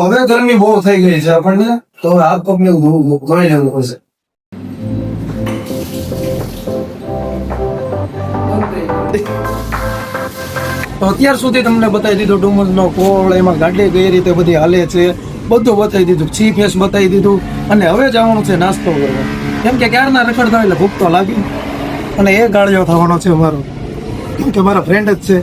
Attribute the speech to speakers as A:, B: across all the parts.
A: હવે ગરમી બહુ થઈ ગઈ છે આપણને, તો હવે હાથ પગ ને ધોઈ લેવું પડશે. તો અત્યાર સુધી તમને બતાવી દીધું ડુમસનો કોળ, એમાં ગાડી કઈ રીતે બધી હાલે છે, બધું બતાવી દીધું, સી ફેસ બતાવી દીધું. અને હવે જવાનું છે નાસ્તો કરવા, કેમ કે ક્યારના રખડતા એટલે ભૂખ તો લાગી. અને એ ગાળિયો થવાનો છે મારો, કેમ કે મારા ફ્રેન્ડ જ છે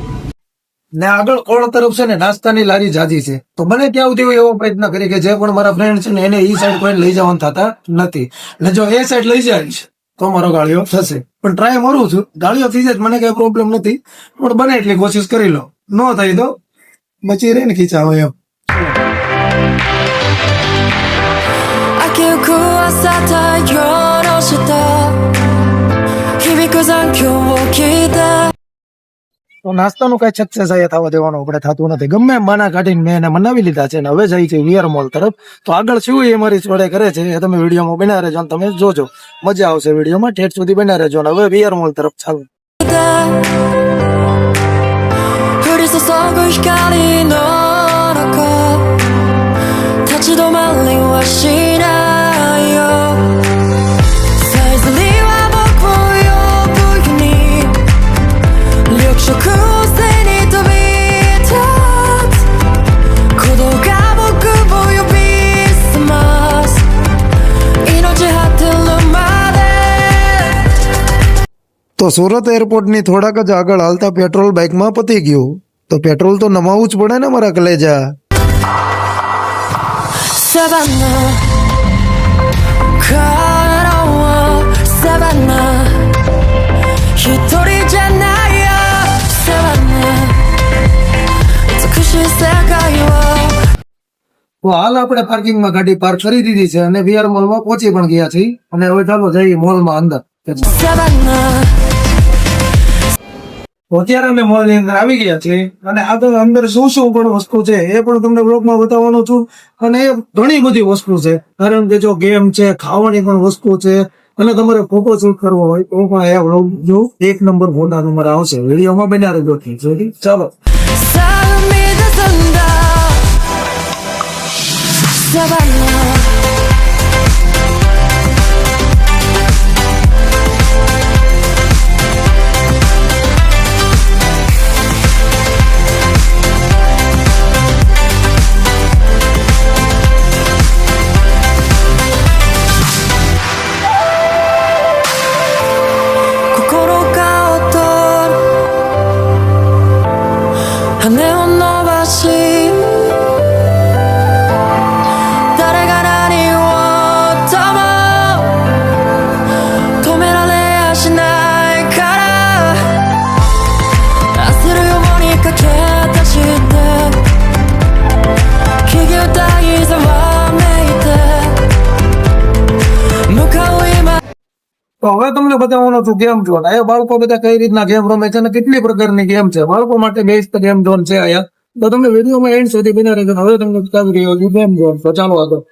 A: ને. આગળ કોળ તરફ છે ને નાસ્તાની લારી જાજી છે, તો મને ત્યાં સુધી એવો પ્રયત્ન કરી કે જે પણ મારા ફ્રેન્ડ છે ને એને ઈ સાઈડ કોઈ લઈ જવાનું થતા નથી. એટલે જો એ સાઈડ લઈ જાય તો મારો ગાળિયો થશે, પણ ટ્રાય મારું છું. ગાળિયો થઈ જાય મને કઈ પ્રોબ્લેમ નથી, પણ બને એટલી કોશિશ કરી લો. ન થાય તો બચી રહે ને ખીચાવો એમ. તો નાસ્તાનું કઈ સક્સેસ અહીંયા થવા દેવાનું આપણે થતું નથી. ગમે એમ બાના કાઢીને મેં એને મનાવી લીધા છે, ને હવે જાય છે વીઆર મોલ તરફ. તો આગળ શું એ મારી જોડે કરે છે એ તમે વિડીયોમાં બના રહેજો, તમે જોજો, મજા આવશે વિડીયોમાં. ઠેઠ સુધી બના રહેજો. હવે વીઆર મોલ તરફ ચાલો. તો સુરત એરપોર્ટની થોડાક જ આગળ હાલતા પેટ્રોલ બાઇકમાં પતી ગયું. તો પેટ્રોલ તો નમાવવું જ પડે ને મારા કલેજા. તો હાલ આપણે પાર્કિંગમાં ગાડી પાર્ક કરી દીધી છે અને વીઆર મોલમાં પહોંચી પણ ગયા છીએ. અને હવે ચાલો જઈએ મોલમાં અંદર. અત્યારે અમે મોલ ની અંદર આવી ગયા છીએ અને આગળ અંદર શું શું પણ વસ્તુ છે એ પણ તમને બ્લોગમાં બતાવવાનો છું. અને એ ઘણી બધી વસ્તુ છે, કારણ કે જો ગેમ છે, ખાવાની પણ વસ્તુ છે, અને તમારે ફોટો શૂટ કરવો હોય તો પણ એ બ્લોગ જો 1 નંબર ફોટા તમારે આવશે. વિડીયોમાં બન્યા રહેજો. ચાલો. તો હવે તમને બતાવવાનો છું ગેમ ઝોન. અહીંયા બાળકો બધા કઈ રીતના ગેમ રમે છે અને કેટલી પ્રકારની ગેમ છે. બાળકો માટે બેસ્ટ ગેમ ઝોન છે અહીંયા. તો તમને વિડીયોમાં એન્ડ સુધી બના રહેજો. હવે તમને બતાવી રહ્યો છું ગેમ ઝોન. તો ચાલો આગળ.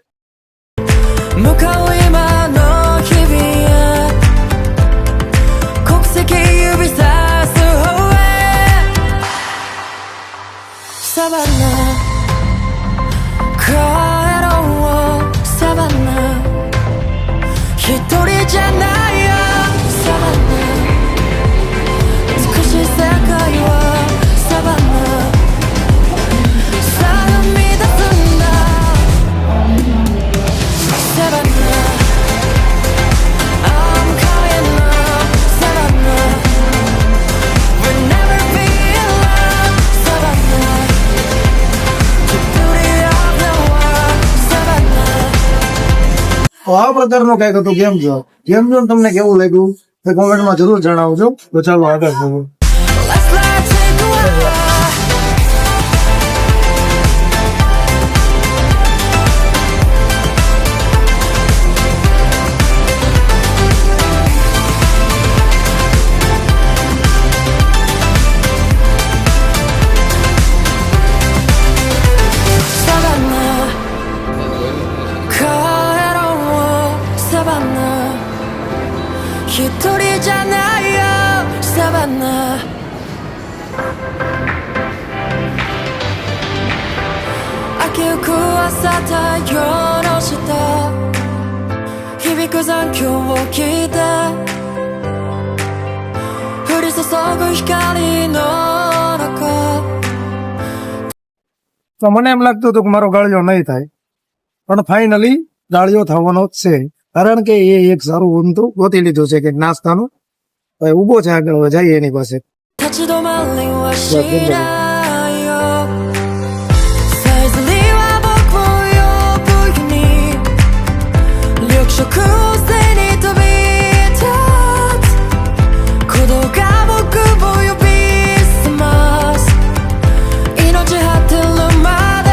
A: તો આ પ્રકારનો કઈક હતું ગેમ ઝોન. ગેમ ઝોન તમને કેવું લાગ્યું એ કોમેન્ટમાં જરૂર જણાવજો. તો ચાલો આગળ વધો.
B: I can't 朝太陽の下響く残響を聞いて降り注ぐ光の中
A: તો મને એમ લાગતું હતું કે મારો ગાળિયો નહીં થાય, પણ ફાઇનલી ગાળિયો થવાનો જ છે, કારણ કે એ એક સારું ઊંધું ગોતી લીધું છે કે નાસ્તાનું. હવે ઊભો છે આગળ, હવે જઈએ એની પાસે.
B: 立ち止まりはしないよさえずりは僕を呼ぶように緑色を背に飛び立つ鼓動が僕を呼び覚ます命果てるまで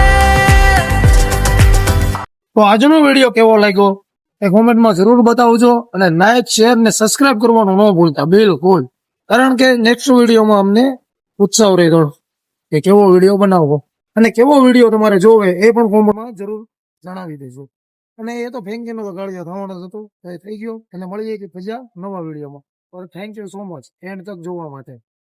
A: તો આજનો વિડીયો કેવો લાગ્યો એ કોમેન્ટમાં જરૂર બતાવજો, અને લાઈક, શેર ને સબસ્ક્રાઇબ કરવાનું ન ભૂલતા બિલકુલ, કારણ કે નેક્સ્ટ વિડીયોમાં અમને ઉત્સાહ રહેતો કે કેવો વિડીયો બનાવવો, અને કેવો વિડીયો તમારે જોવે એ પણ કોમેન્ટમાં જરૂર જણાવી દેજો. અને એ તો ફેંકીનો તો ગાળિયો થવાનો જ હતો, એ થઈ ગયો. અને મળીએ કે બીજા નવા વિડીયોમાં. Thank you so much and તક જોવા માટે.